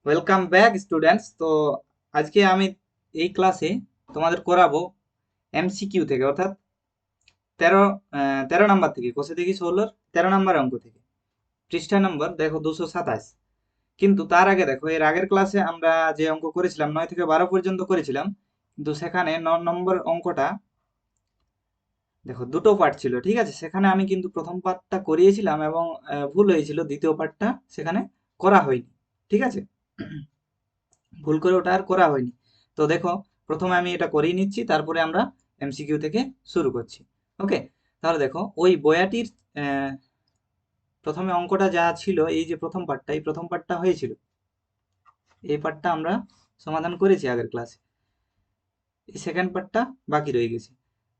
Welcome back students. তো আজকে আমি এই ক্লাসে তোমাদের করাবো এমসিকিউ থেকে, অর্থাৎ 13 নাম্বার থেকে, কোষে দেখি 16-র 13 নাম্বার অঙ্ক থেকে। পৃষ্ঠা নম্বর দেখো 227। কিন্তু তার আগে দেখো, এর আগের ক্লাসে আমরা যে অঙ্ক করেছিলাম 9 থেকে 12 পর্যন্ত করেছিলাম, কিন্তু সেখানে 9 নম্বর অঙ্কটা দেখো দুটো পার্ট ছিল, ঠিক আছে। সেখানে আমি কিন্তু প্রথম পার্টটা করিয়েছিলাম এবং ভুল হয়েছিল, দ্বিতীয় পার্টটা সেখানে করা হয়নি, ঠিক আছে। ভুল করে ওটা আর করা হয়নি। তো দেখো, প্রথমে আমি এটা করিয়ে নিচ্ছি, তারপরে আমরা এমসিকিউ থেকে শুরু করছি। ওকে, তাহলে দেখো ওই বইয়াটির আহ, প্রথমে অঙ্কটা যা ছিল, এই যে প্রথম পার্টটা, এই প্রথম পার্টটা হয়েছিল, এই পার্টটা আমরা সমাধান করেছি আগের ক্লাসে। এই সেকেন্ড পার্টটা বাকি রয়ে গেছে।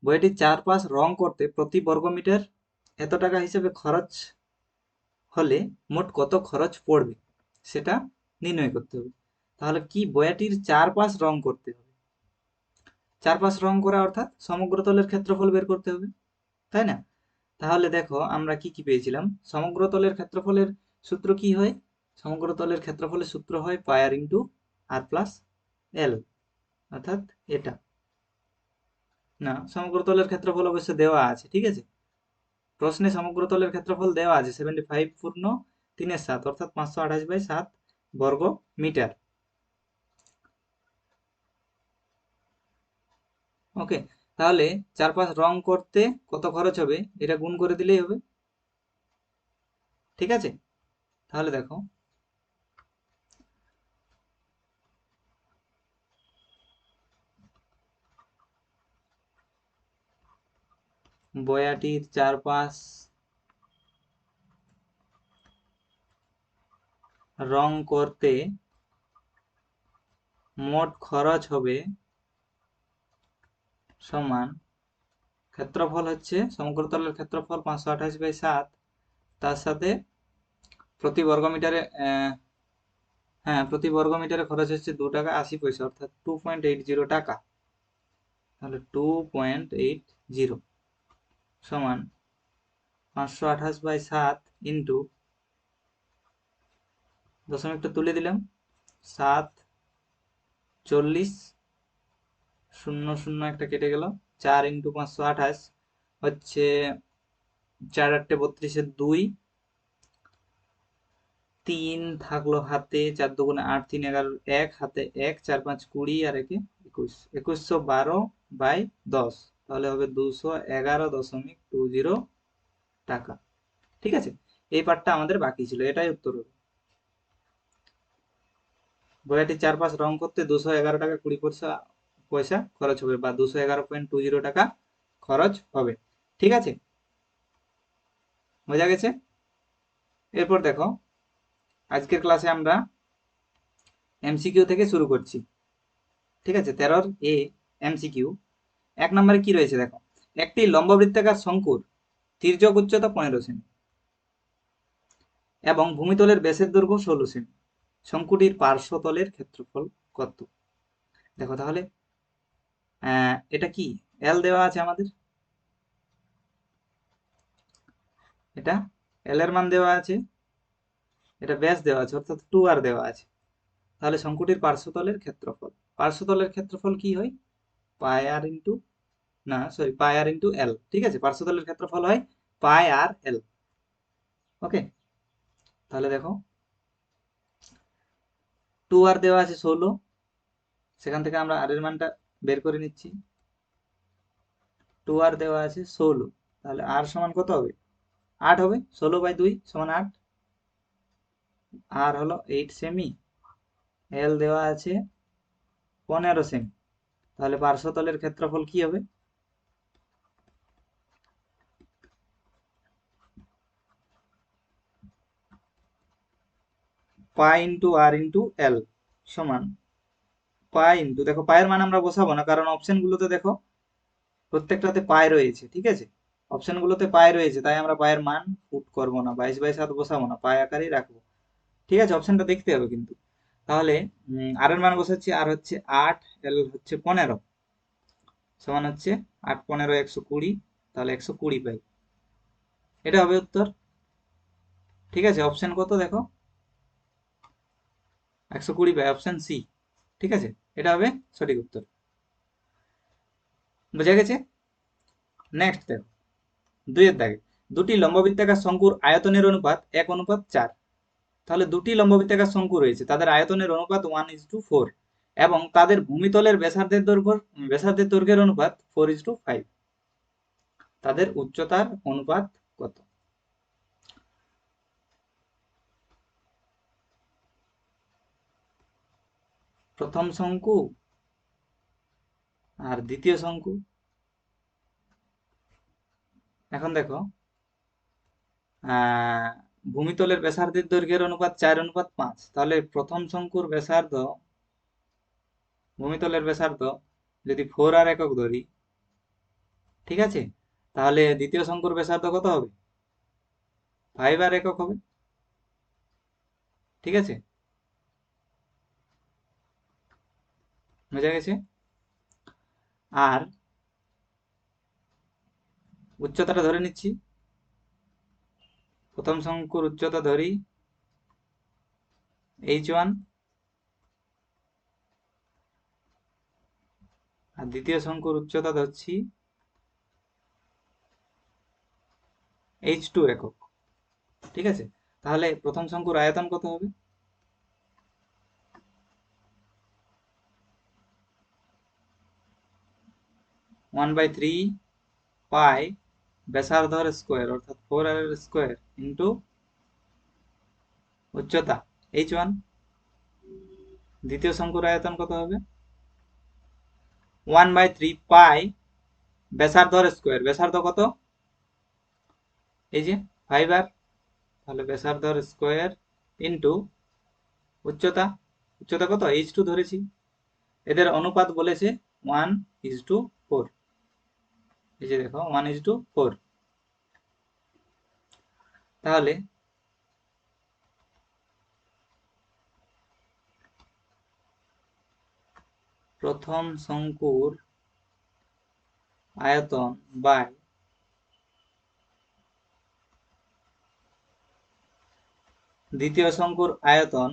বইয়াটির চারপাশ রং করতে প্রতি বর্গমিটার এত টাকা হিসেবে খরচ হলে মোট কত খরচ পড়বে সেটা নির্ণয় করতে হবে। তাহলে কি, বইয়াটির চারপাশ রং করতে হবে। চারপাশ রং করা অর্থাৎ সমগ্র তলের ক্ষেত্রফল বের করতে হবে, তাই না? তাহলে দেখো আমরা কি কি পেয়েছিলাম। সমগ্র তলের ক্ষেত্রফলের সূত্র কি হয়? সমগ্র তলের ক্ষেত্রফলের সূত্র হয় পাই আর ইন্টু আর প্লাস এল, অর্থাৎ এটা। না, সমগ্র তলের ক্ষেত্রফল অবশ্য দেওয়া আছে, ঠিক আছে। প্রশ্নে সমগ্র তলের ক্ষেত্রফল দেওয়া আছে 75 পূর্ণ 3/7, অর্থাৎ 528/7 বর্গ মিটার। ওকে, তাহলে চারপাশ রং করতে কত খরচ হবে এটা গুণ করে দিলেই হবে, ঠিক আছে। তাহলে দেখো, বয়াটির চারপাশ রং করতে মোট খরচ হবে সমান, ক্ষেত্রফল হচ্ছে সমগ্রতলের ক্ষেত্রফল 528/7, তার সাথে প্রতি বর্গমিটারে হ্যাঁ, প্রতি বর্গমিটারে খরচ হচ্ছে 2 টাকা 80 পয়সা, অর্থাৎ 2.80 টাকা। তাহলে 2.80 সমান 528/7 ইন্টু, দশমিকটা তুলে দিলাম, 7 40 শূন্য শূন্য একটা কেটে গেল, 4 ইন্টু 528 হচ্ছে 4 8 32, 3 থাকলো হাতে, 4 2 8, 3 11, 1 হাতে 1, 4 5 20 আর 1 21, 2112/10, তাহলে হবে 211.20 টাকা, ঠিক আছে। এই পার্টটা আমাদের বাকি ছিল, এটাই উত্তর হবে। বইটির চারপাশ রং করতে 211 টাকা 20 পয়সা পয়সা খরচ হবে, বা 211.20 টাকা খরচ হবে, ঠিক আছে। বোঝা গেছে? এরপর দেখো, আজকের ক্লাসে আমরা এমসিকিউ থেকে শুরু করছি, ঠিক আছে। 13-এ এমসিকিউ 1 নম্বরে কি রয়েছে দেখো। একটি লম্ববৃত্তাকার শঙ্কুর তির্যক উচ্চতা 15 সেমি এবং ভূমিতলের ব্যাসের দৈর্ঘ্য 16 সেমি। শঙ্কুটির পার্শ্বতলের ক্ষেত্রফল কত? দেখো তাহলে, এটা কি, এল দেওয়া আছে আমাদের, এটা এল এর মান দেওয়া আছে, এটা ব্যাস দেওয়া আছে, অর্থাৎ 2r দেওয়া আছে। তাহলে শঙ্কুটির পার্শ্বতলের ক্ষেত্রফল, পার্শ্বতলের ক্ষেত্রফল কি হয়? পাই আর ইন্টু, না সরি, পাই আর ইন্টু এল, ঠিক আছে। পার্শ্বতলের ক্ষেত্রফল হয় পাই আর এল। ওকে, তাহলে দেখো 2r দেওয়া আছে 16, সেখান থেকে আমরা আর এর মানটা বের করে নিচ্ছি। 2r দেওয়া আছে 16, তাহলে আর সমান কত হবে? 8 হবে, 16/2 সমান 8, আর হলো 8 সেমি, এল দেওয়া আছে 15 সেমি। তাহলে পার্শ্বতলের ক্ষেত্রফল কি হবে? পাই ইন্টু আর ইন্টু এল সমান পাই ইন্টু, দেখো পায়ের মান আমরা বসাবো না, কারণ অপশন গুলোতে দেখো প্রত্যেকটাতে পাই রয়েছে, ঠিক আছে। অপশন গুলোতে পাই রয়েছে, তাই আমরা পায়ের মান পুট করবো না, 22/7 বসাবো না, পাই আকারেই রাখবো, ঠিক আছে। অপশনটা দেখতে হবে কিন্তু। তাহলে আর এর মান বসাচ্ছি, আর হচ্ছে 8, এল হচ্ছে 15, সমান হচ্ছে 8 15 120, তাহলে 120 পাই, এটা হবে উত্তর, ঠিক আছে। অপশন কত দেখো, 120 অপশন সি। ঠিক আছে, এটা হবে সঠিক উত্তর। বোঝা গেছে? নেক্সট দেখো, 2 এর দাগে, দুটি লম্ববৃত্তাকার শঙ্কুর আয়তনের অনুপাত 1:4। তাহলে দুটি লম্ববৃত্তাকার শঙ্কু রয়েছে, তাদের আয়তনের অনুপাত 1:4 এবং তাদের ভূমিতলের ব্যাসার্ধের দৈর্ঘ্যের অনুপাত 4:5। তাদের উচ্চতার অনুপাত কত? প্রথম শঙ্কু আর দ্বিতীয় শঙ্কু। এখন দেখো, ভূমিতলের ব্যাসার্ধের দৈর্ঘ্যের অনুপাত 4:5। তাহলে প্রথম শঙ্কুর ব্যাসার্ধ, ভূমিতলের ব্যাসার্ধ যদি 4r একক ধরি, ঠিক আছে, তাহলে দ্বিতীয় শঙ্কুর ব্যাসার্ধ কত হবে? 5r একক হবে। ঠিক আছে, বোঝা গেছে? আর উচ্চতাটা ধরে নিচ্ছি, প্রথম শঙ্কুর উচ্চতা ধরি h1 আর দ্বিতীয় শঙ্কুর উচ্চতা ধরছি h2 একক। ঠিক আছে, তাহলে প্রথম শঙ্কুর আয়তন কত হবে? ওয়ান বাই থ্রি পাই ব্যাসার্ধর স্কোয়ার অর্থাৎ 4r এর স্কোয়ার ইন্টু উচ্চতা h1। দ্বিতীয় শঙ্কুর আয়তন কত হবে? 1/3 পাই ব্যাসার্ধর স্কোয়ার, ব্যাসার্ধ কত? এই যে 5r, তাহলে ব্যাসার্ধর স্কোয়ার ইন্টু উচ্চতা, উচ্চতা কত? h2 ধরেছি। এদের অনুপাত বলেছে 1:4। এই যে দেখো 1:4। তাহলে প্রথম শঙ্কুর আয়তন বাই দ্বিতীয় শঙ্কুর আয়তন,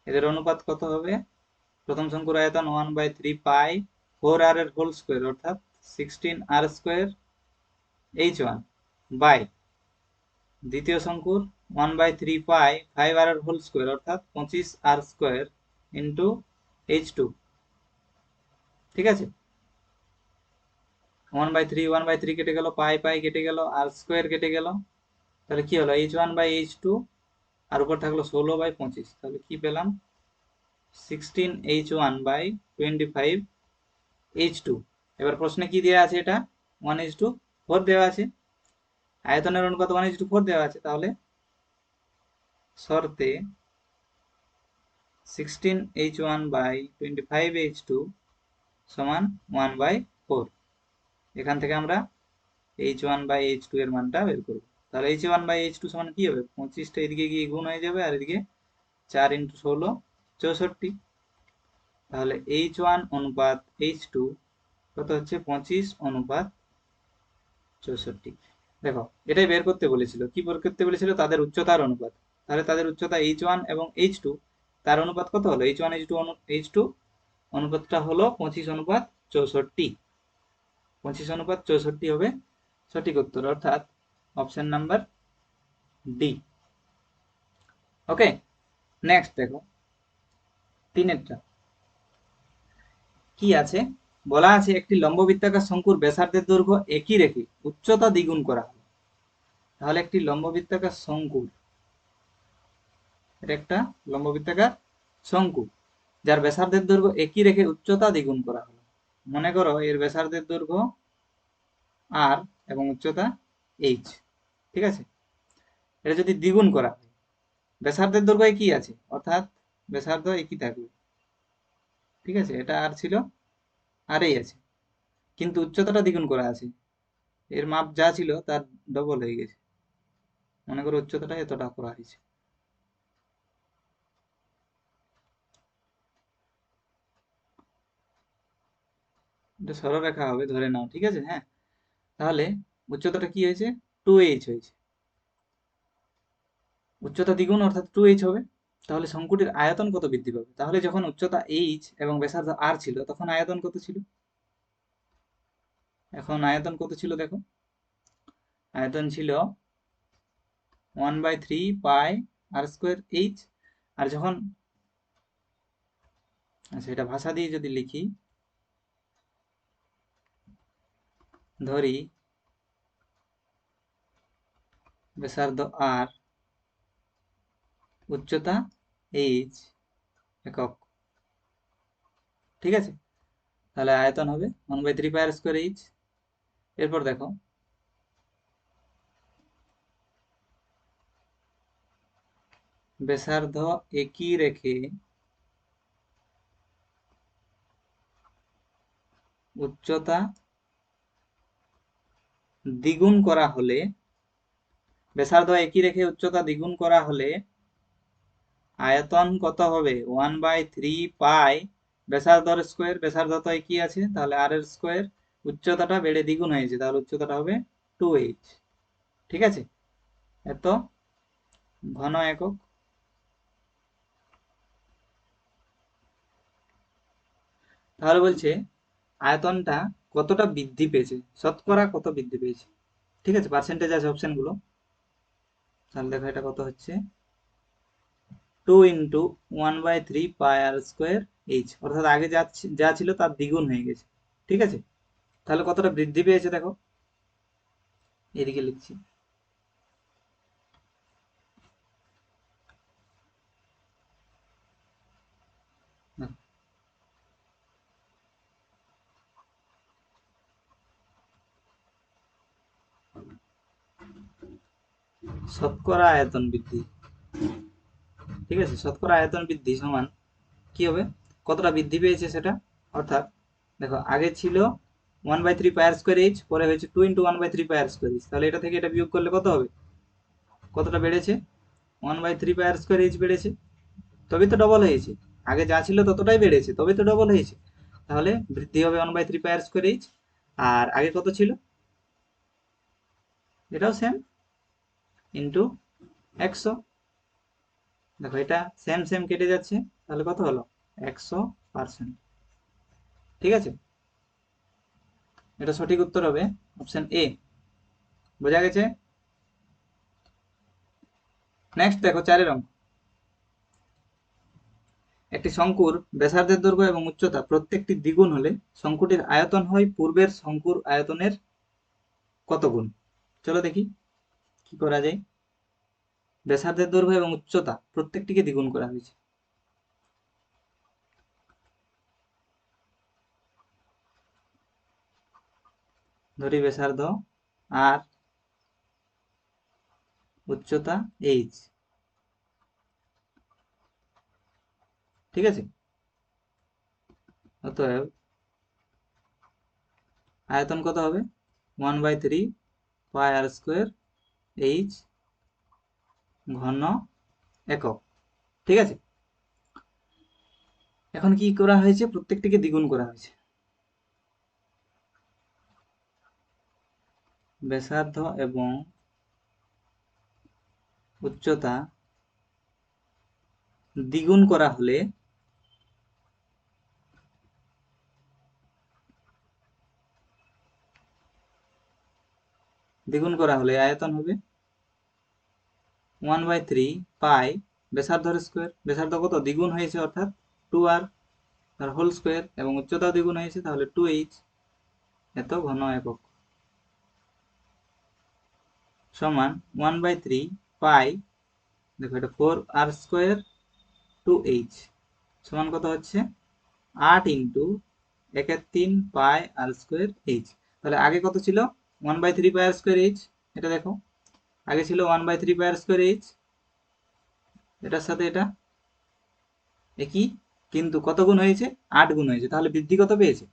এদের অনুপাত কত হবে? প্রথম শঙ্কুর আয়তন 1/3 পাই 4r এর হোল স্কোয়ার অর্থাৎ 16r স্কোয়ার h1 বাই দ্বিতীয় শঙ্কুর 1/3 পাই 5r এর হোল স্কোয়ার অর্থাৎ 25r স্কোয়ার ইন্টু h2। ঠিক আছে, 1/3 কেটে গেল, পাই পাই কেটে গেল, আর স্কোয়ার কেটে গেল, তাহলে কি হলো? h1/h2 আর উপর থাকলো 16/25। তাহলে কি পেলাম? 16h1/25h2। এবার প্রশ্নে কি দেওয়া আছে? এটা 1:4 দেওয়া আছে, আয়তনের অনুপাত 1:4 দেওয়া আছে। তাহলে শর্তে 16h1/25h2 সমান 1/4। এখান থেকে আমরা h1/h2 এর মানটা বের করব। তাহলে h1/h2 সমান কি হবে? 25টা এদিকে গিয়ে গুণ হয়ে যাবে, আর এদিকে 4 × 16 64। তাহলে h1 অনুপাত h2 কত হচ্ছে? 25:64। দেখো, এটাই বের করতে বলেছিল। কি বের করতে বলেছিল? তাদের উচ্চতার অনুপাত। তাহলে তাদের উচ্চতা h1 এবং h2, তার অনুপাত কত হলো? h1 h2 অনুপাতটা হলো 25:64। 25:64 হবে সঠিক উত্তর, অর্থাৎ অপশন নাম্বার ডি। ওকে, নেক্সট দেখো 3-এরটা কি আছে। বলা আছে একটি লম্ববৃত্তাকার শঙ্কুর ব্যাসার্ধের দৈর্ঘ্য একই রেখে উচ্চতা দ্বিগুণ করা হলো। তাহলে একটি লম্ববৃত্তাকার শঙ্কুর, এটা একটা লম্ববৃত্তাকার শঙ্কু যার ব্যাসার্ধের দৈর্ঘ্য একই রেখে উচ্চতা দ্বিগুণ করা হলো। মনে করো এর ব্যাসার্ধের দৈর্ঘ্য আর এবং উচ্চতা এইচ। ঠিক আছে, এটা যদি দ্বিগুণ করা হয়, ব্যাসার্ধের দৈর্ঘ্য একই আছে অর্থাৎ ব্যাসার্ধ একই থাকবে। ঠিক আছে, এটা আর ছিল, আর এই আছে, কিন্তু উচ্চতাটা দ্বিগুণ করা আছে। এর মাপ যা ছিল তার ডবল হয়ে গেছে। মনে করো উচ্চতাটা এতটা করা হয়েছে। এটা সরলরেখা হবে ধরে নাও। ঠিক আছে, হ্যাঁ, তাহলে উচ্চতাটা কি হয়েছে? 2h হয়েছে। উচ্চতা দ্বিগুণ অর্থাৎ 2h হবে। তাহলে শঙ্কুটির আয়তন কত বৃদ্ধি পাবে? তাহলে যখন উচ্চতা h এবং ব্যাসার্ধ r ছিল তখন আয়তন কত ছিল? এখন আয়তন কত ছিল দেখো, আয়তন ছিল 1/3 পাই আর স্কোয়ার এইচ। আর যখন, আচ্ছা এটা ভাষা দিয়ে যদি লিখি, ধরি ব্যাসার্ধ আর, উচ্চতা এইচ একক, ঠিক আছে? তাহলে আয়তন হবে 1/3 পাই আর স্কোয়ার এইচ। এরপর দেখো ব্যাসার্ধ একই রেখে উচ্চতা দ্বিগুণ করা হলে, ব্যাসার্ধ একই রেখে উচ্চতা দ্বিগুণ করা হলে আয়তন কত হবে? 1/3 পাই ব্যাসার্ধর স্কোয়ার, ব্যাসার্ধ তো একই আছে তাহলে আর এর স্কোয়ার, উচ্চতাটা বেড়ে দ্বিগুণ হয়েছে তাহলে উচ্চতাটা হবে 2h, ঠিক আছে? এত ঘন একক। তাহলে বলছে আয়তনটা কতটা বৃদ্ধি পেয়েছে, শতকরা কত বৃদ্ধি পেয়েছে, ঠিক আছে? পার্সেন্টেজ আছে অপশন গুলো। তাহলে দেখো এটা কত হচ্ছে, 2 ইন্টু 1/3 পাই আর স্কোয়ার এইচ, অর্থাৎ আগে যা ছিল তার দ্বিগুণ হয়ে গেছে, ঠিক আছে? তাহলে কতটা বৃদ্ধি পেয়েছে দেখো, এদিকে লিখছি। শতকরা আয়তন বৃদ্ধি, ঠিক আছে? শতকরা আয়তন বৃদ্ধি সমান কি হবে, কতটা বৃদ্ধি পেয়েছে সেটা। অর্থাৎ দেখো আগে ছিল 1/3 পাই আর স্কোয়ার এইচ, পরে হয়েছে 2 ইন্টু 1/3 পাই আর স্কোয়ার এইচ, তাহলে এটা থেকে এটা বিয়োগ করলে কত হবে, কতটা বেড়েছে? 1/3 পাই আর স্কোয়ার এইচ বেড়েছে, তবে তো ডবল হয়েছে। আগে যা ছিল ততটাই বেড়েছে তবে তো ডবল হয়েছে, তাহলে বৃদ্ধি হবে 1/3 পাই আর স্কোয়ার এইচ। আর আগে কত ছিল, এটাও সেম, ইন্টু 100। দেখো এটা সেম সেম কেটে যাচ্ছে, তাহলে কত হলো, 100%, ঠিক আছে? এটা সঠিক উত্তর হবে অপশন এ। বোঝা গেছে? নেক্সট দেখো 4 অঙ্ক। একটি শঙ্কুর ব্যাসার্ধের দৈর্ঘ্য এবং উচ্চতা প্রত্যেকটি দ্বিগুণ হলে শঙ্কুটির আয়তন হয় পূর্বের শঙ্কুর আয়তনের কত গুণ? চলো দেখি কি করা যায়। ব্যাসার্ধের দৈর্ঘ্য এবং উচ্চতা প্রত্যেকটিকে দ্বিগুণ করা হয়েছে, ধরি ব্যাসার্ধ আর, উচ্চতা এইচ, ঠিক আছে? অতএব আয়তন কত হবে, 1/3 পাই আর স্কোয়ার এইচ ঘন একক, ঠিক আছে? এখন কি করা হয়েছে, প্রত্যেকটিকে দ্বিগুণ করা হয়েছে। ব্যাসার্ধ এবং উচ্চতা দ্বিগুণ করা হলে আয়তন হবে 1/3 পাই ব্যাসার্ধর স্কোয়ার, ব্যাসার্ধ কত দ্বিগুণ হয়েছে অর্থাৎ 2r তার হোল স্কোয়ার, এবং উচ্চতাও দ্বিগুণ হয়েছে তাহলে 2h, এত ঘন একক, সমান 1/3 পাই, দেখো এটা 4r স্কোয়ার 2h, সমান কত হচ্ছে 8 ইন্টু 1/3 পাই আর স্কোয়ার এইচ। তাহলে আগে কত ছিল, 1/3 পাই আর স্কোয়ার এইচ, এটা দেখো আগে ছিল 1/3 পাই আর স্কোয়ার এইচ, এটার সাথে এটা একই, কিন্তু কত গুণ হয়েছে, 8 গুণ হয়েছে, তাহলে বৃদ্ধি কত পেয়েছে,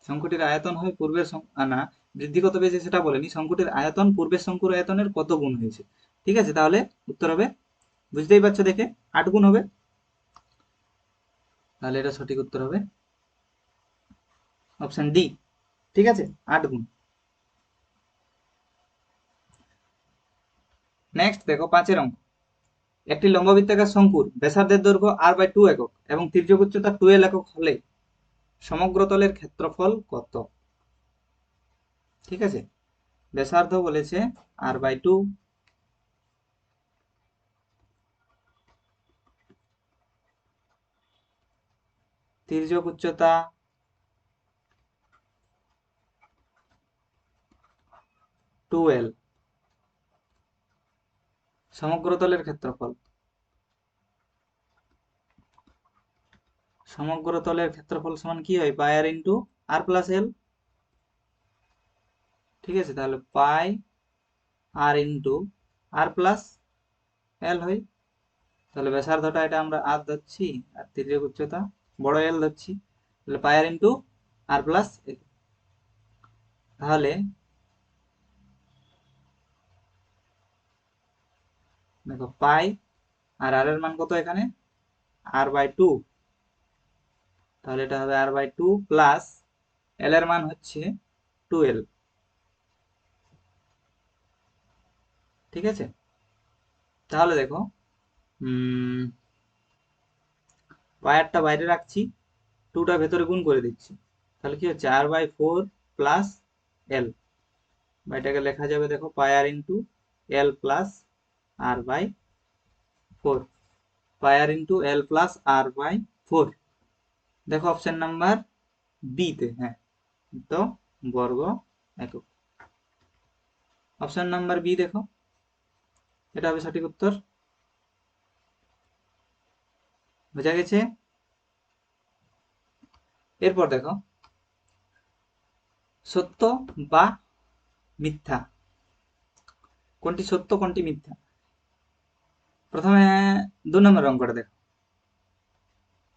শঙ্কুটির আয়তন হয় পূর্বের না, বৃদ্ধি কত পেয়েছে সেটা বলেনি, শঙ্কুটির আয়তন পূর্বের শঙ্কুর আয়তনের কত গুণ হয়েছে, ঠিক আছে? তাহলে উত্তর হবে, বুঝতেই পারছো দেখে, 8 গুণ হবে, তাহলে এটা সঠিক উত্তর হবে অপশন ডি, ঠিক আছে? 8 গুণ। নেক্সট দেখো 5 অঙ্ক। একটি লম্ববৃত্তাকার শঙ্কুর ব্যাসার্ধের দৈর্ঘ্য r/2 একক এবং তির্যক উচ্চতা 12 একক হলে সমগ্র তলের ক্ষেত্রফল কত? ঠিক আছে, ব্যাসার্ধ বলেছে r/2, তির্যক উচ্চতা 12, সমগ্র তলের ক্ষেত্রফল। সমগ্র তলের ক্ষেত্রফল সমান কি হয়? পাই আর ইন্টু আর প্লাস এল। ঠিক আছে, তাহলে পাই আর ইন্টু আর প্লাস এল হয়। তাহলে ব্যাসার্ধটা এটা আমরা আর ধরছি, আর তির্যক উচ্চতা বড় এল ধরছি, তাহলে পাই আর ইন্টু আর প্লাস এল। তাহলে দেখো পাই আর আর এর মান কত এখানে? r/2, তাহলে এটা হবে r/2 প্লাস এল এর মান হচ্ছে 2l। ঠিক আছে, তাহলে দেখো পায়ারটা বাইরে রাখছি, 2টা ভেতরে গুণ করে দিচ্ছি, তাহলে কি হচ্ছে r/4 প্লাস এল, বা এটাকে লেখা যাবে দেখো পাই আর ইন্টু এল প্লাস r/4, পাই আর ইন্টু এল প্লাস r/4। দেখো অপশন নাম্বার বি তে, হ্যাঁ তো বর্গ একক, অপশন নাম্বার বি দেখো, এটা হবে সঠিক উত্তর। বোঝা গেছে? এরপর দেখো সত্য বা মিথ্যা, কোনটি সত্য কোনটি মিথ্যা। প্রথমে 2 নম্বর অঙ্কটা দেখো,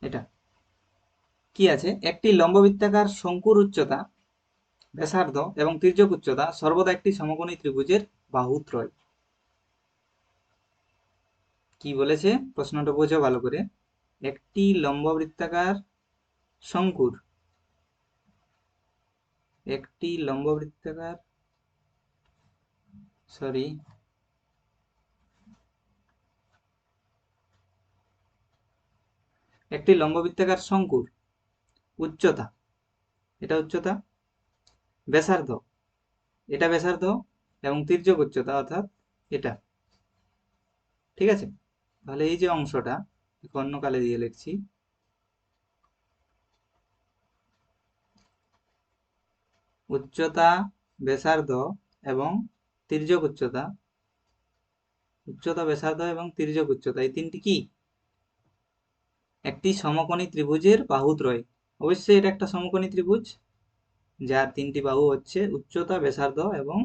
এটা কি আছে? একটি লম্ববৃত্তাকার শঙ্কুর উচ্চতা, ব্যাসার্ধ এবং তির্যক উচ্চতা সর্বদা একটি সমকোণী ত্রিভুজের বাহুত্রয়। কি বলেছে প্রশ্নটা বোঝো ভালো করে। একটি লম্ববৃত্তাকার শঙ্কুর, একটি লম্ববৃত্তাকার সরি একটি লম্ববৃত্তাকার শঙ্কুর উচ্চতা, এটা উচ্চতা, ব্যাসার্ধ, এটা ব্যাসার্ধ এবং তির্যক উচ্চতা অর্থাৎ এটা। ঠিক আছে, তাহলে এই যে অংশটা অন্য কালে দিয়ে লিখছি, উচ্চতা, ব্যাসার্ধ এবং তির্যক উচ্চতা, উচ্চতা, ব্যাসার্ধ এবং তির্যক উচ্চতা, এই তিনটি কি? একটি সমকোণী ত্রিভুজের বাহুত্রয়। অবশ্যই এটা একটা সমকোণী ত্রিভুজ যার তিনটি বাহু হচ্ছে উচ্চতা, ব্যাসার্ধ এবং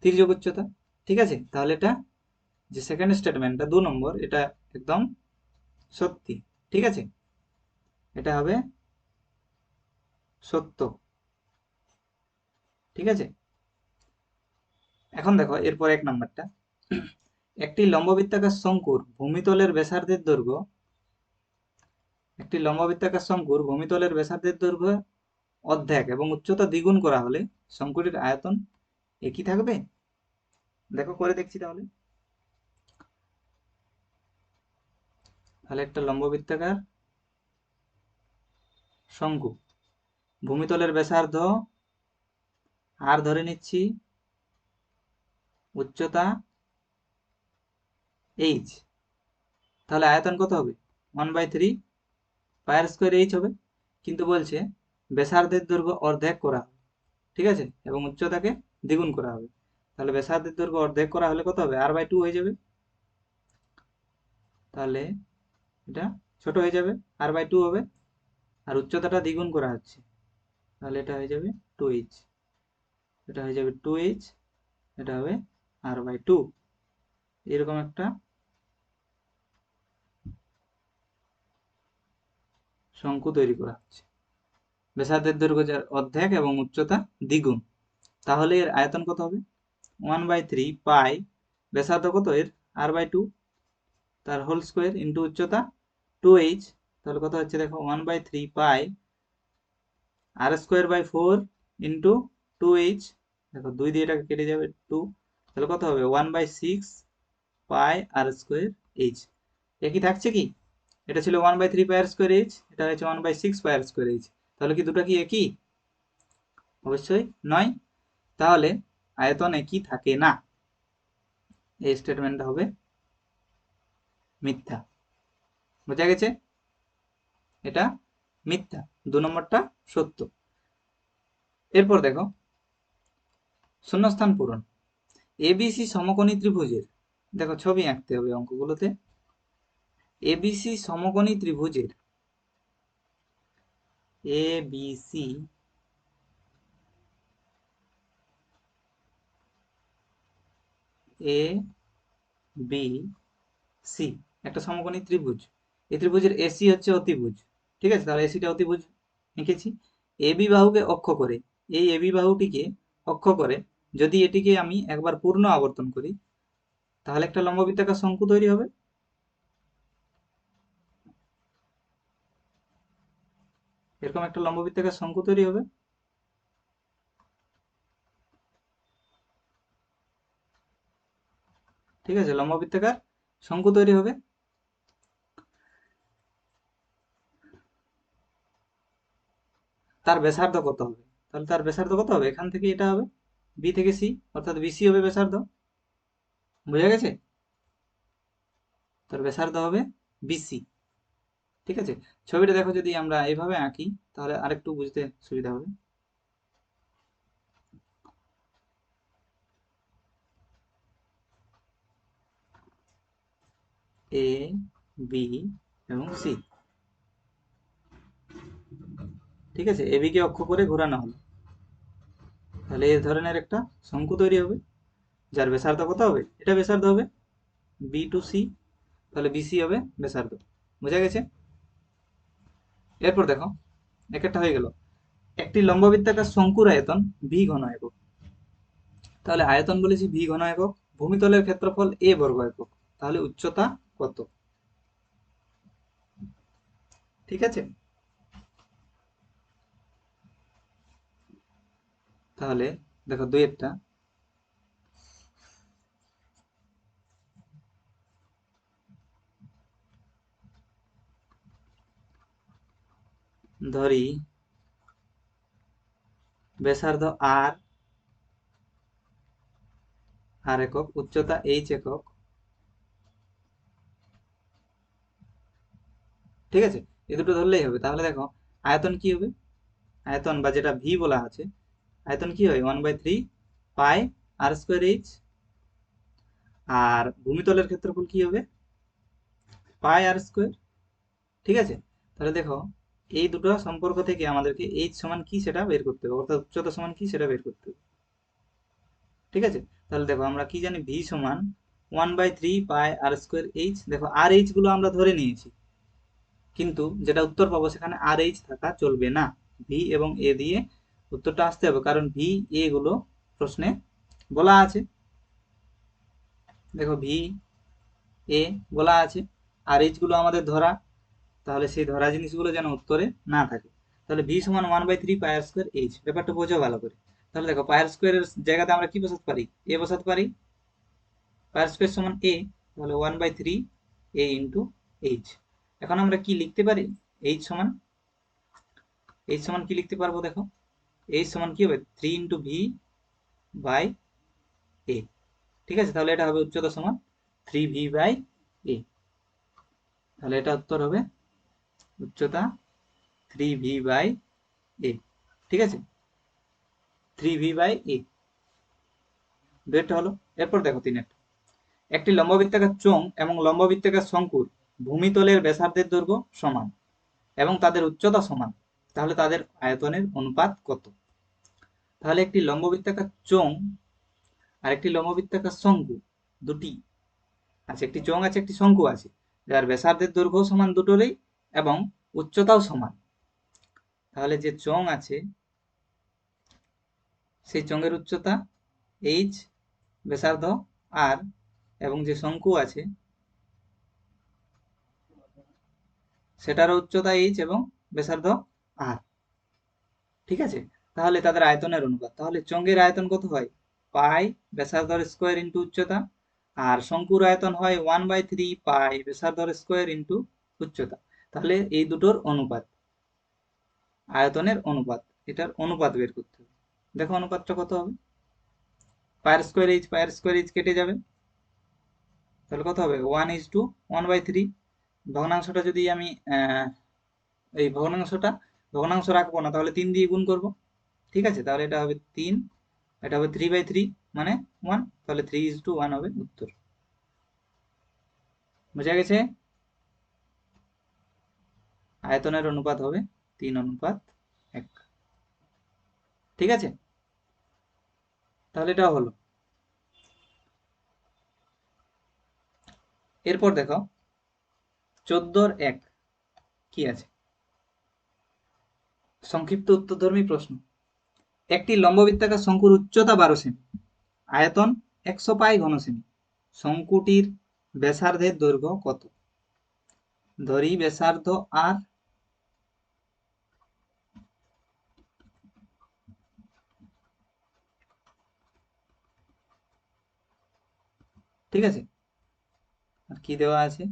তির্যক উচ্চতা। ঠিক আছে, তাহলে এটা যে সেকেন্ড স্টেটমেন্টটা 2 নম্বর, এটা একদম সত্যি। ঠিক আছে, এটা হবে সত্য। ঠিক আছে, এখন দেখো এরপর 1 নম্বরটা, একটি লম্ববৃত্তাকার শঙ্কুর ভূমিতলের ব্যাসার্ধের দৈর্ঘ্য, একটি লম্ববৃত্তাকার শঙ্কুর ভূমিতলের ব্যাসার্ধের দৈর্ঘ্য অর্ধেক এবং উচ্চতা দ্বিগুণ করা হলে শঙ্কুটির আয়তন একই থাকবে। দেখো করে দেখছি তাহলে। তাহলে একটা লম্ববৃত্তাকার শঙ্কু, ভূমিতলের ব্যাসার্ধ আর ধরে নিচ্ছি, উচ্চতা এইচ, তাহলে আয়তন কত হবে? 1/3 পাই আর স্কোয়ার এইচ হবে। কিন্তু বলছে ব্যাসার্ধের দৈর্ঘ্য অর্ধেক করা হবে, ঠিক আছে, এবং উচ্চতাকে দ্বিগুণ করা হবে, তাহলে ব্যাসার্ধের দৈর্ঘ্য অর্ধেক করা হলে কত হবে? r/2 হয়ে যাবে। তাহলে এটা ছোট হয়ে যাবে, r/2 হবে, আর উচ্চতাটা দ্বিগুণ করা হচ্ছে, তাহলে এটা হয়ে যাবে 2h, এটা হয়ে যাবে 2h, এটা হবে r/2। এরকম একটা শঙ্কু তৈরি করা হচ্ছে, ব্যাসার্ধের দৈর্ঘ্য যার অর্ধেক এবং উচ্চতা দ্বিগুণ, তাহলে এর আয়তন কত হবে? 1/3 পাই, ব্যাসার্ধ কত এর? r/2, তার হোল স্কোয়ার ইন্টু উচ্চতা 2h, তাহলে কত হচ্ছে দেখো 1/3 পাই আর স্কোয়ার বাই 4 ইন্টু 2h, দেখো 2 দিয়ে এটাকে কেটে যাবে 2, তাহলে কত হবে 1/6 পাই আর স্কোয়ার এইচ। একই থাকছে কি? এটা ছিল 1/3 পাই আর স্কোয়ার এইচ, এটা হচ্ছে 1/6 পাই আর স্কোয়ার এইচ। তাহলে কি দুটো কি একই? অবশ্যই নয়। তাহলে আয়তন একই থাকে না, এই স্টেটমেন্টটা হবে মিথ্যা। বোঝা গেছে? এটা মিথ্যা, 2 নম্বরটা সত্য। এরপর দেখো শূন্যস্থান পূরণ। এবিসি সমকোণী ত্রিভুজের, দেখো ছবি আঁকতে হবে অঙ্কগুলোতে। এবিসি সমকোণী ত্রিভুজের, এবিসি এ বি সি একটা সমকোণী ত্রিভুজ। এই ত্রিভুজের এসি হচ্ছে অতিভুজ। ঠিক আছে, তাহলে এসিটা অতিভুজ এঁকেছি। এবি বাহুকে অক্ষ করে, এই এবি বাহুটিকে অক্ষ করে যদি এটিকে আমি একবার পূর্ণ আবর্তন করি, তাহলে একটা লম্ববৃত্তাকার শঙ্কু তৈরি হবে। এরকম একটা লম্ববৃত্তাকার শঙ্কু তৈরি হবে। ঠিক আছে, লম্ববৃত্তাকার শঙ্কু তৈরি হবে। তার ব্যাসার্ধ কত হবে? তাহলে তার ব্যাসার্ধ কত হবে? এখান থেকে এটা হবে বি থেকে সি, অর্থাৎ বিসি হবে ব্যাসার্ধ। বোঝা গেছে? তার ব্যাসার্ধ হবে বিসি। ঠিক আছে, ছবিটা দেখো যদি আমরা এইভাবে আঁকি তাহলে আরেকটু বুঝতে সুবিধা হবে। এ বি এবং সি। ঠিক আছে, এবি কে অক্ষ করে ঘোরানো হলো, তাহলে এই ধরনের একটা শঙ্কু তৈরি হবে, যার ব্যাসার্ধ কত হবে? এটা ব্যাসার্ধ হবে বি টু সি, তাহলে বিসি হবে ব্যাসার্ধ। বোঝা গেছে? এরপর দেখো এক একটা হয়ে গেল। একটি লম্ববৃত্তাকার শঙ্কুর আয়তন ভি ঘন একক। তাহলে আয়তন বলেছি ভি ঘন একক, ভূমিতলের ক্ষেত্রফল এ বর্গ একক, তাহলে উচ্চতা কত? ঠিক আছে, তাহলে দেখো দুইয়েরটা। ধরি ব্যাসার্ধ আর আর একক, উচ্চতা এইচ একক। ঠিক আছে, এ দুটো ধরলেই হবে। তাহলে দেখো আয়তন কি হবে? আয়তন বা যেটা ভি বলা আছে, আয়তন কি হয়? 1/3 পাই আর স্কোয়ার এইচ। আর ভূমিতলের ক্ষেত্রফল কি হবে? পাই আর স্কোয়ার। ঠিক আছে, তাহলে দেখো এই দুটো সম্পর্ক থেকে আমাদেরকে এইচ সমান কি সেটা বের করতে হবে, অর্থাৎ উচ্চতা সমান কি সেটা বের করতে হবে। ঠিক আছে, তাহলে দেখো আমরা কি জানি? ভি সমান 1/3 পাই আর স্কোয়ার এইচ। দেখো আর এইচ গুলো আমরা ধরে নিয়েছি, কিন্তু যেটা উত্তর পাবো সেখানে আর এইচ থাকা চলবে না, ভি এবং এ দিয়ে উত্তরটা আসতে হবে, কারণ ভি এ গুলো প্রশ্নে বলা আছে। দেখো ভি এ বলা আছে, আর এইচ গুলো আমাদের ধরা, তাহলে সেই ধরা জিনিসগুলো যেন উত্তরে না থাকে। তাহলে ভি সমান 1/3 পাই আর স্কোয়ার এইচ, ব্যাপারটা বোঝো ভালো করে। তাহলে দেখো পাই আর স্কোয়ারের জায়গাতে আমরা কি বসাতে পারি? এ বসাতে পারি। পাই আর স্কোয়ার সমান এ, তাহলে 1/3 এ ইন্টু এইচ। এখন আমরা কি লিখতে পারি? এইচ সমান, এইচ সমান কি লিখতে পারবো? দেখো এইচ সমান কি হবে? 3 ইন্টু ভি বাই এ। ঠিক আছে, তাহলে এটা হবে উচ্চতা সমান 3v বাই এ। তাহলে এটা উত্তর হবে উচ্চতা 3v বাই এ। ঠিক আছে, 3v বাই এ দুইটা হলো। এরপর দেখো তিনেরটা। একটি লম্ববৃত্তাকার চোঙ এবং লম্ববৃত্তাকার শঙ্কুর ভূমিতলের ব্যাসার্ধের দৈর্ঘ্য সমান এবং তাদের উচ্চতা সমান, তাহলে তাদের আয়তনের অনুপাত কত? তাহলে একটি লম্ববৃত্তাকার চোঙ আর একটি লম্ববৃত্তাকার শঙ্কু দুটি আছে, একটি চোঙ আছে একটি শঙ্কু আছে, যার ব্যাসার্ধের দৈর্ঘ্য সমান দুটোরই এবং উচ্চতাও সমান। তাহলে যে চোঙ আছে সেই চোঙের উচ্চতা এইচ, ব্যাসার্ধ আর, এবং যে শঙ্কু আছে সেটারও উচ্চতা এইচ এবং ব্যাসার্ধ আর। ঠিক আছে, তাহলে তাদের আয়তনের অনুপাত, তাহলে চোঙের আয়তন কত হয়? পাই ব্যাসার্ধ স্কোয়ার ইন্টু উচ্চতা, আর শঙ্কুর আয়তন হয় 1/3 পাই ব্যাসার্ধ স্কোয়ার ইন্টু উচ্চতা। তাহলে এই দুটোর অনুপাত, আয়তনের অনুপাত, এটার অনুপাত বের করতে হবে। দেখো অনুপাতটা কত হবে, পায়ের স্কোয়ার এইচ কেটে যাবে, তাহলে কত হবে 1:1/3। ভগ্নাংশটা যদি আমি এই ভগ্নাংশ রাখবো না, তাহলে 3 দিয়ে গুণ করব। ঠিক আছে, তাহলে এটা হবে 3, এটা হবে 3/3 মানে 1, তাহলে 3:1 হবে উত্তর। বোঝা গেছে? আয়তনের অনুপাত হবে 3:1। ঠিক আছে, তাহলে এটা হলো। এরপর দেখো 14-1 কি আছে, সংক্ষিপ্ত উত্তরধর্মী প্রশ্ন। একটি লম্ববৃত্তাকার শঙ্কুর উচ্চতা 12 সেমি, আয়তন 100 পাই ঘন সেমি, শঙ্কুটির ব্যাসার্ধের দৈর্ঘ্য কত? ধরি ব্যাসার্ধ আর, ঠিক আছে, আর কি দেওয়া আছে,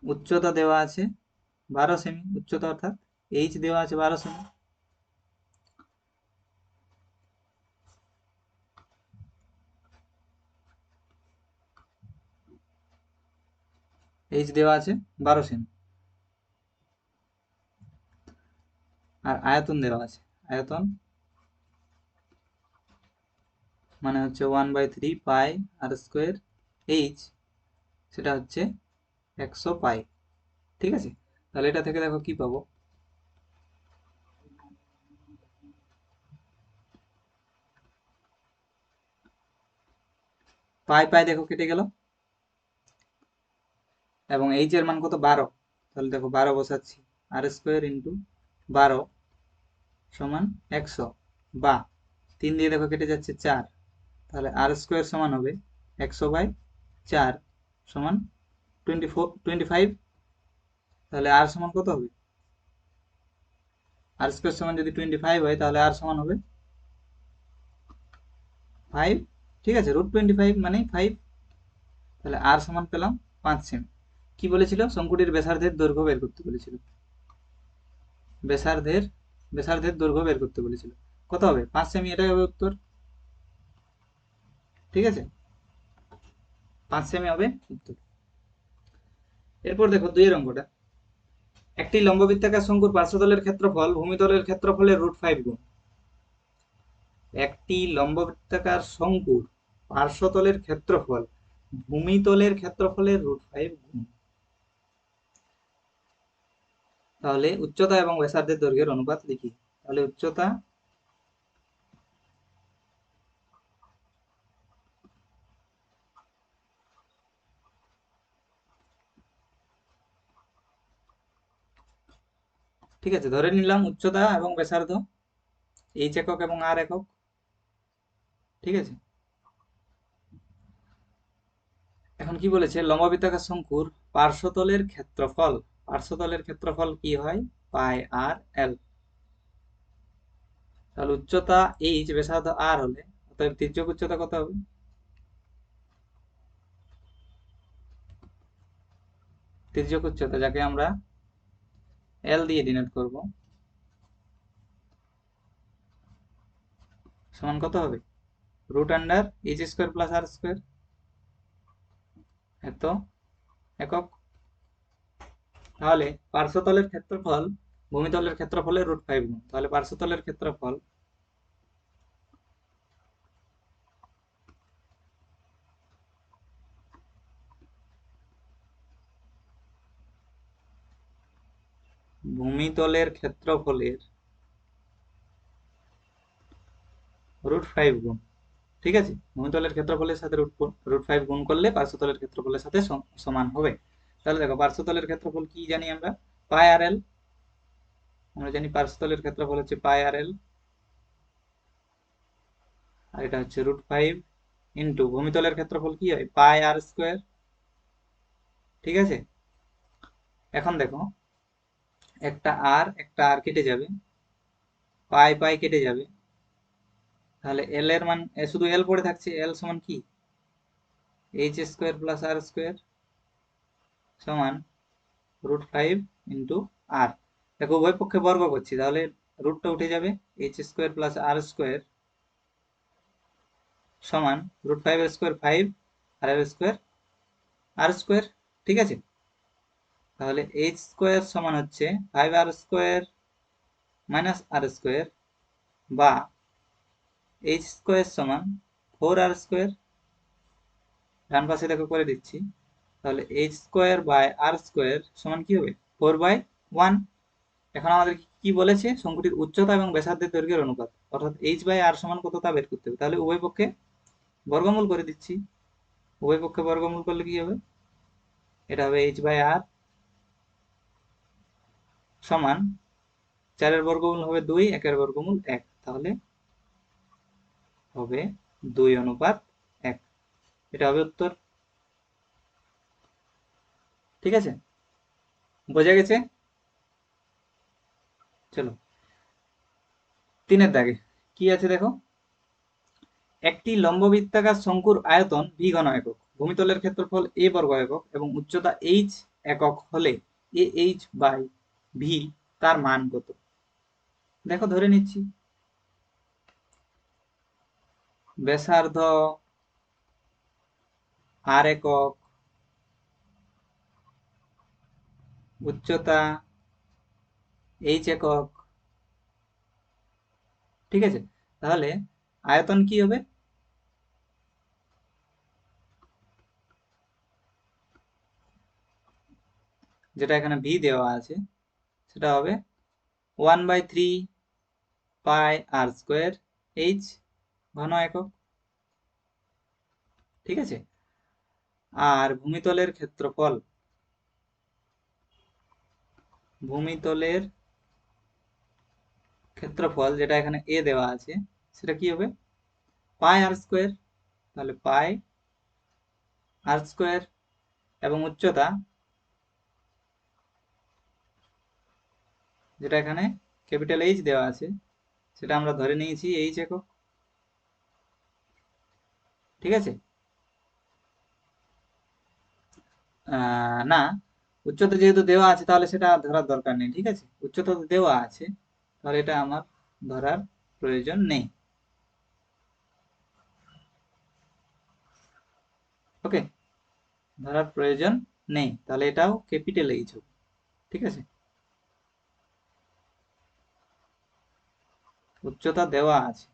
উচ্চতা দেওয়া আছে 12 সেমি, উচ্চতা অর্থাৎ এইচ দেওয়া আছে 12 সেমি। এইচ দেওয়া আছে 12 সেমি, আর আয়তন দেওয়া আছে, আয়তন মানে হচ্ছে 1/3 পাই আর স্কোয়ার, এইচ সেটা হচ্ছে 100 পাই। ঠিক আছে, তাহলে এটা থেকে দেখো কি পাবো, পাই পাই দেখো কেটে গেল, এবং এইচ এর মান কত 12, তাহলে দেখো 12 বসাচ্ছি, আর স্কোয়ার ইন্টু 12 সমান 100, বা 3 দিয়ে দেখো কেটে যাচ্ছে 4, তাহলে আর স্কোয়ার সমান হবে 100/4 সমান 25। তাহলে আর সমান কত হবে, আর স্কোয়ার সমান যদি 25 হয়, তাহলে আর সমান হবে 5। ঠিক আছে, √25 মানে 5, তাহলে আর সমান পেলাম 5 সেমি। কি বলেছিল, শঙ্কুটির ব্যাসার্ধের দৈর্ঘ্য বের করতে বলেছিল, ব্যাসার্ধের ব্যাসার্ধের দৈর্ঘ্য বের করতে বলেছিল, কত হবে 5 সেমি, এটাই হবে উত্তর। ঠিক আছে, 5 সেমি হবে উত্তর। এরপর দেখো 2 এর অঙ্কটা, একটি লম্ববৃত্তাকার শঙ্কুর পার্শ্বতলের ক্ষেত্রফল ভূমিতলের ক্ষেত্রফলের √5 গুণ। একটি লম্ববৃত্তাকার শঙ্কুর পার্শ্বতলের ক্ষেত্রফল ভূমিতলের ক্ষেত্রফলের √5 গুণ। তাহলে উচ্চতা এবং ব্যাসার্ধের দৈর্ঘ্যের অনুপাত লিখি। তাহলে উচ্চতা ঠিক আছে, ধরে নিলাম উচ্চতা এবং ব্যাসার্ধ এইচ একক এবং আর একক। ঠিক আছে, এখন কি বলেছে, লম্ববৃত্তাকার শঙ্কুর পার্শ্বতলের ক্ষেত্রফল, পার্শ্বতলের ক্ষেত্রফল কি হয়, পাই আর এল। তাহলে উচ্চতা এইচ ব্যাসার্ধ আর হলে অতএব তির্যক উচ্চতা কত হবে, তির্যক উচ্চতা যাকে আমরা এল দিয়ে ডিনোট করব, সমান কত হবে, √এইচ² প্লাস আর স্কোয়ার, এত একক। তাহলে পার্শ্বতলের ক্ষেত্রফল ভূমিতলের ক্ষেত্রফলের √5 গুণ, তাহলে পার্শ্বতলের ক্ষেত্রফল ভূমিতলের ক্ষেত্রফলের √5 গুণ। ঠিক আছে, ভূমিতলের ক্ষেত্রফলের সাথে √5 গুণ করলে পার্শ্বতলের ক্ষেত্রফলের সাথে সমান হবে। তাহলে দেখো পার্শ্বতলের ক্ষেত্রফল কি জানি আমরা, পাই আর এল, আমরা জানি পার্শ্বতলের ক্ষেত্রফল হচ্ছে পাই আর এল, আর এটা হচ্ছে √5 ইন্টু ভূমিতলের ক্ষেত্রফল কি হয়, পাই আর স্কোয়ার। ঠিক আছে, এখন দেখো একটা আর কেটে যাবে, পাই পাই কেটে যাবে, তাহলে এল এর মান শুধু এল পড়ে থাকছে, এল সমান কি H square plus R square সমান √5 × আর। দেখো উভয় পক্ষে বর্গ করছি, তাহলে রুটটা উঠে যাবে, H square plus R square সমান √5 এর স্কোয়ার 5 আর এর স্কোয়ার আর স্কোয়ার। ঠিক আছে, তাহলে এইচ স্কোয়ার সমান হচ্ছে 5r² - r² বা এইচ স্কোয়ার সমান 4r²। ডান পাশে দেখো করে দিচ্ছি, তাহলে h square by r square সমান কি হবে 4/1। এখন আমাদের কি বলেছে, শঙ্কুটির উচ্চতা এবং ব্যাসার্ধের দৈর্ঘ্যের অনুপাত, অর্থাৎ এইচ বাই আর সমান কত তা বের করতে হবে। তাহলে উভয় পক্ষে বর্গমূল করে দিচ্ছি, উভয় পক্ষে বর্গমূল করলে কি হবে, এটা হবে এইচ বাই আর সমান 4-এর বর্গমূল হবে 2, 1-এর বর্গমূল 1, তাহলে হবে 2:1। এটা হবে উত্তর। ঠিক আছে, বোঝা গেছে? চলো 3-এর দাগে কি আছে দেখো, একটি লম্ববৃত্তাকার শঙ্কুর আয়তন ভি ঘন একক, ভূমিতলের ক্ষেত্রফল এ বর্গ একক এবং উচ্চতা এইচ একক হলে এ এইচ বাই ভি তার মান কত? দেখো ধরে নিচ্ছি ব্যাসার্ধ আর একক, উচ্চতা এইচ একক। ঠিক আছে, তাহলে আয়তন কি হবে, যেটা এখানে ভি দেওয়া আছে সেটা হবে 1/3πr² এইচ ঘন একক। ঠিক আছে, আর ভূমিতলের ক্ষেত্রফল, ভূমিতলের ক্ষেত্রফল যেটা এখানে এ দেওয়া আছে সেটা কি হবে πr²। তাহলে πr² এবং উচ্চতা যেটা এখানে ক্যাপিটাল এইচ দেওয়া আছে সেটা আমরা ধরে নিয়েছি এইচ একক। ঠিক আছে, না, উচ্চতা যেহেতু দেওয়া আছে তাহলে সেটা ধরার দরকার নেই। ঠিক আছে, উচ্চতা তো দেওয়া আছে, তাহলে এটা আমার ধরার প্রয়োজন নেই। ওকে, ধরার প্রয়োজন নেই, তাহলে এটাও ক্যাপিটাল এইচ হবে। ঠিক আছে, উচ্চতা দেওয়া আছে।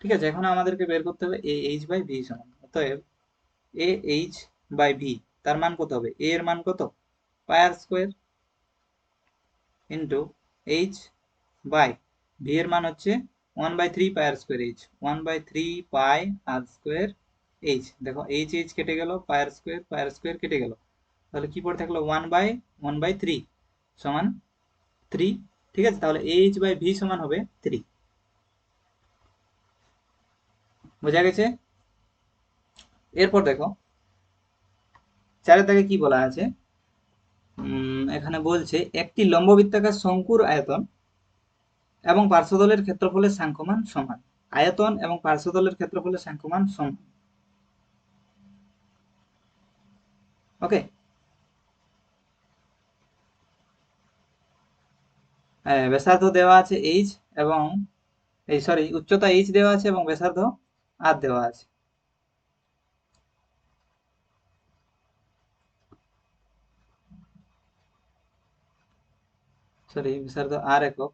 ঠিক আছে, এখন আমাদেরকে বের করতে হবে এ এইচ বাই ভি সমান, অতএব এ এইচ বাই ভি তার মান কত হবে, এ এর মান কত πr² into H by V এর মান হচ্ছে 1/3πr² এইচ, 1/3πr² এইচ। দেখো এইচ এইচ কেটে গেল, πr² কেটে গেল, তাহলে কি পড়ে থাকলো 1/1/3 সমান 3। ঠিক আছে, তাহলে এইচ বাই ভি সমান হবে 3। বোঝা গেছে? এরপর দেখো 4-এর দাগে কি বলা আছে, এখানে বলছে একটি লম্ববৃত্তাকার শঙ্কুর আয়তন এবং পার্শ্বতলের ক্ষেত্রফলের সাংখ্যমান সমান। আয়তন এবং পার্শ্বতলের ক্ষেত্রফলের সাংখ্যমান সমান। ওকে, ব্যাসার্ধ দেওয়া আছে এইচ এবং এই সরি উচ্চতা এইচ দেওয়া আছে এবং ব্যাসার্ধ আর দেওয়া আছে। সরি, ব্যাসার্ধ আর একক,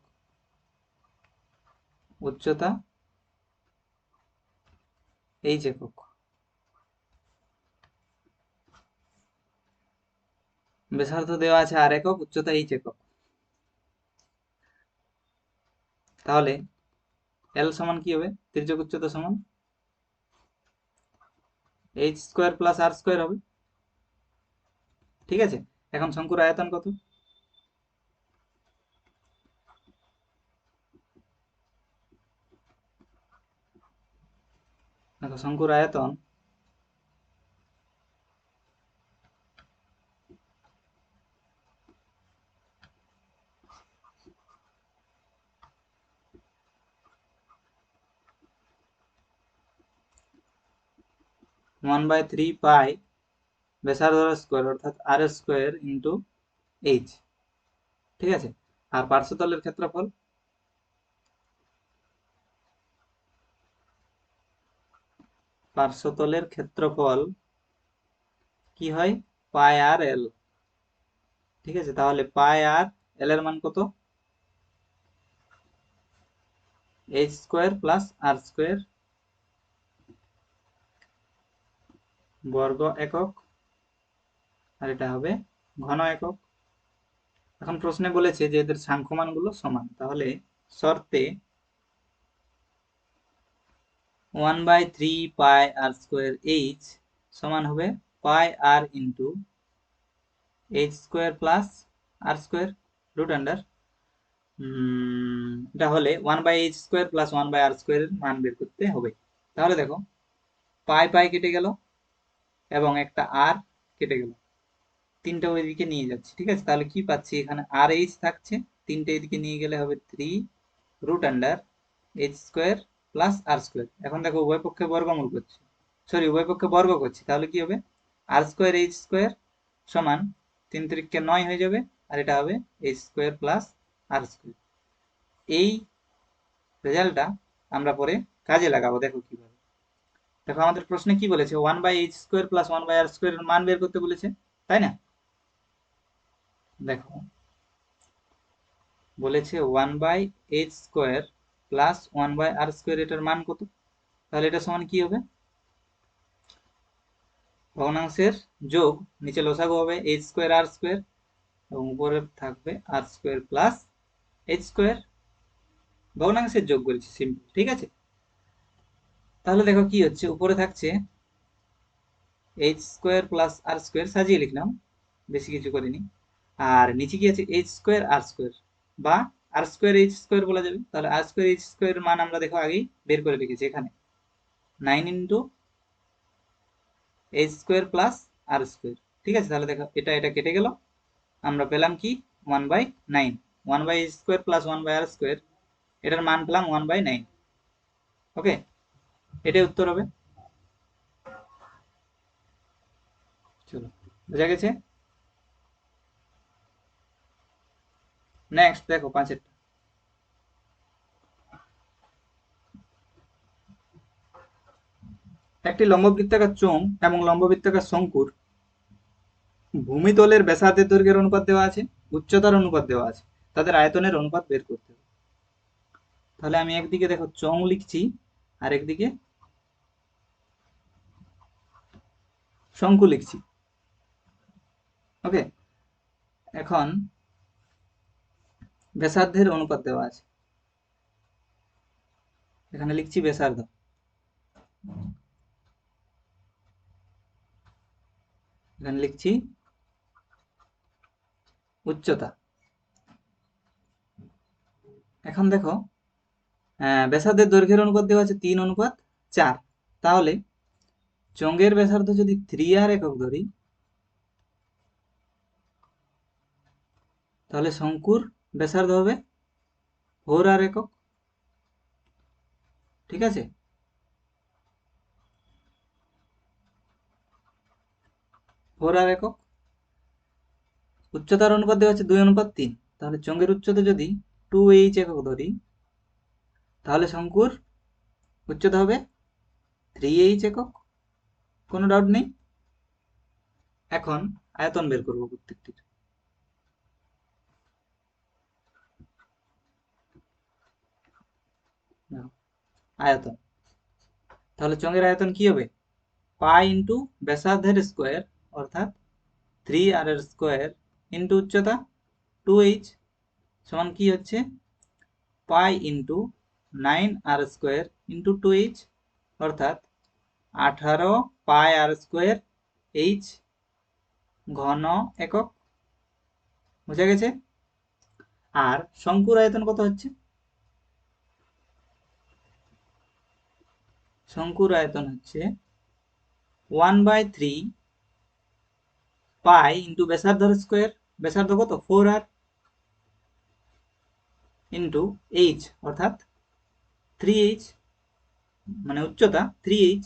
উচ্চতা এইচ একক। ব্যাসার্ধ দেওয়া আছে আর একক, উচ্চতা এইচ একক। তাহলে এল সমান কি হবে, তির্যক উচ্চতা সমান h² প্লাস r² হবে। ঠিক আছে, এখন শঙ্কুর আয়তন কত, দেখো শঙ্কুর আয়তন 1/3 পাই ব্যাসার্ধ স্কোয়ার অর্থাৎ আর স্কোয়ার ইন্টু এইচ, ঠিক আছে। আর পার্শ্বতলের ক্ষেত্রফল কি হয়, পাই আর এল, ঠিক আছে। তাহলে পাই আর এল এর মান কত, H square plus R square বর্গ একক, আর এটা হবে ঘন একক। এখন প্রশ্নে বলেছে যে এদের সাংখ্যমানগুলো সমান, তাহলে শর্তে 1/3 পাই আর স্কোয়ার এইচ সমান হবে পাই আর into H square plus R square root under, এটা হলে 1/এইচ স্কোয়ার প্লাস 1/আর স্কোয়ার এর মান বের করতে হবে। তাহলে দেখো পাই পাই কেটে গেল এবং একটা আর কেটে গেল, তিনটা ওইদিকে নিয়ে যাচ্ছে, ঠিক আছে। তাহলে কি পাচ্ছি, এখানে আর এইচ থাকছে, তিনটে এদিকে নিয়ে গেলে হবে 3 root under H square plus R square. এখন দেখো উভয় পক্ষে বর্গমূল করছি, সরি উভয় পক্ষে বর্গ করছি, তাহলে কি হবে, আর স্কোয়ার এইচ স্কোয়ার সমান 3 3 9 হয়ে যাবে, আর এটা হবে H square plus R square. এই রেজাল্টটা আমরা পরে কাজে লাগাবো, দেখো কিভাবে। দেখো আমাদের প্রশ্নে কি বলেছে, 1/এইচ স্কোয়ার প্লাস 1/আর স্কোয়ার এর মান বের করতে বলেছে, তাই না। দেখো বলেছে 1/এইচ স্কোয়ার প্লাস 1/আর স্কোয়ার, এটার মান কত, তাহলে এটা সমান কি হবে, ভগ্নাংশের যোগ, নিচে লসাগু হবে এইচ স্কোয়ার আর স্কোয়ার এবং উপরে থাকবে আর স্কোয়ার প্লাস এইচ স্কোয়ার, ভগ্নাংশের যোগ করেছি সিম্পল, ঠিক আছে। তাহলে দেখো কি হচ্ছে, উপরে থাকছে H square plus R square, সাজিয়ে লিখলাম, বেশি কিছু করিনি। আর নিচে কি আছে, এইচ স্কোয়ার আর স্কোয়ার, বা আর স্কোয়ার এইচ স্কোয়ার বলা যাবে। তাহলে আর স্কোয়ার এইচ স্কোয়ার মান আমরা দেখো আগেই বের করে রেখেছি, এখানে 9 into H square plus R square, ঠিক আছে। তাহলে দেখো এটা এটা কেটে গেল, আমরা পেলাম কি 1/9, 1/এইচ স্কোয়ার প্লাস 1/আর স্কোয়ার, এটার মান পেলাম 1/9। ওকে, এটাই উত্তর হবে। চলো, বোঝা গেছে। নেক্সট দেখো 5 একটি লম্ববৃত্তাকার চোঙ এবং লম্ববৃত্তাকার শঙ্কুর ভূমিতলের ব্যাসার্ধের দৈর্ঘ্যের অনুপাত দেওয়া আছে, উচ্চতার অনুপাত দেওয়া আছে, তাদের আয়তনের অনুপাত বের করতে হবে। তাহলে আমি একদিকে দেখো চোঙ লিখছি আর একদিকে শঙ্কু লিখছি। ওকে, এখন ব্যাসার্ধের অনুপাত দেওয়া আছে, এখানে লিখছি ব্যাসার্ধ, এখানে লিখছি উচ্চতা। এখন দেখো ব্যাসার্ধের দৈর্ঘ্যের অনুপাত দেওয়া আছে 3:4, তাহলে চোঙের ব্যাসার্ধ যদি 3r একক ধরি, তাহলে শঙ্কুর ব্যাসার্ধ হবে 4r একক, ঠিক আছে। 4r একক। উচ্চতার অনুপাত দেওয়া আছে 2:3, তাহলে চোঙের উচ্চতা যদি 2h একক ধরি, তাহলে শঙ্কুর উচ্চতা হবে 3h একক, কোনো ডাউট নেই। এখন আয়তন বের করবো প্রত্যেকটির। আয়তন, তাহলে চোঙের আয়তন কি হবে, পাই ইন্টু ব্যাসার্ধের স্কোয়ার অর্থাৎ 3r এর স্কোয়ার ইন্টু উচ্চতা 2h সমান কি হচ্ছে, pi into 9r square into 2h অর্থাৎ 18 পাই আর স্কোয়ার এইচ ঘন একক, বুঝা গেছে। আর শঙ্কুর আয়তন কত হচ্ছে, শঙ্কুর আয়তন হচ্ছে 1/3 পাই ইন্টু ব্যাসার্ধের স্কোয়ার, ব্যাসার্ধ কত 4r ইন্টু এইচ অর্থাৎ 3h, মানে উচ্চতা 3h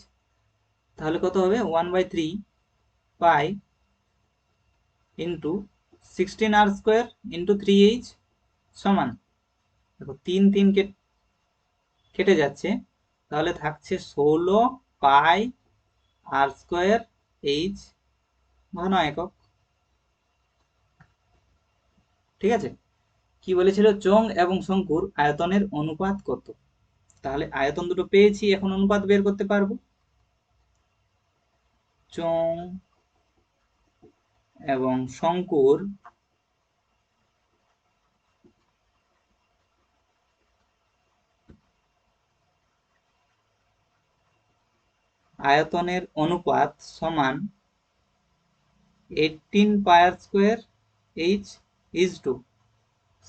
তাহলে কত হবে 1/3 pi into 16r² into 3h সমান, দেখো 3 কেটে যাচ্ছে, তাহলে থাকছে 16 পাই r² h ঘন একক। ঠিক আছে, কি বলেছিল, চোঙ এবং শঙ্কুর আয়তনের অনুপাত কত। তাহলে আয়তন দুটো পেয়েছি, এখন অনুপাত বের করতে পারবো। চোঙ এবং শঙ্কুর আয়তনের অনুপাত সমান 18 পাই r² h ইজ টু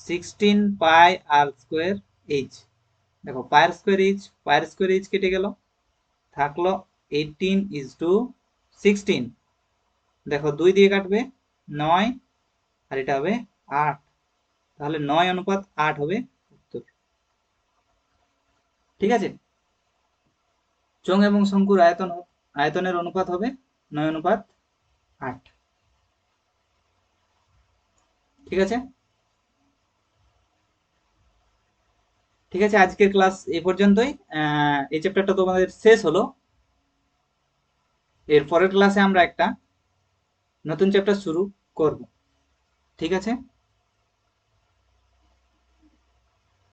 16 পাই r² h। দেখো পাই r² h কেটে গেল, থাকলো 18 ইজ টু 16, দেখো 2 দিয়ে কাটবে 9, আর এটা হবে 8, তাহলে 9:8 হবে উত্তর। ঠিক আছে, চোঙ এবং শঙ্কুর আয়তনের অনুপাত হবে 9:8। ঠিক আছে, ঠিক আছে, আজকের ক্লাস এই পর্যন্তই। এই চ্যাপ্টারটা তোমাদের শেষ হলো। এর পরের ক্লাসে আমরা একটা নতুন চ্যাপ্টার শুরু করব। ঠিক আছে।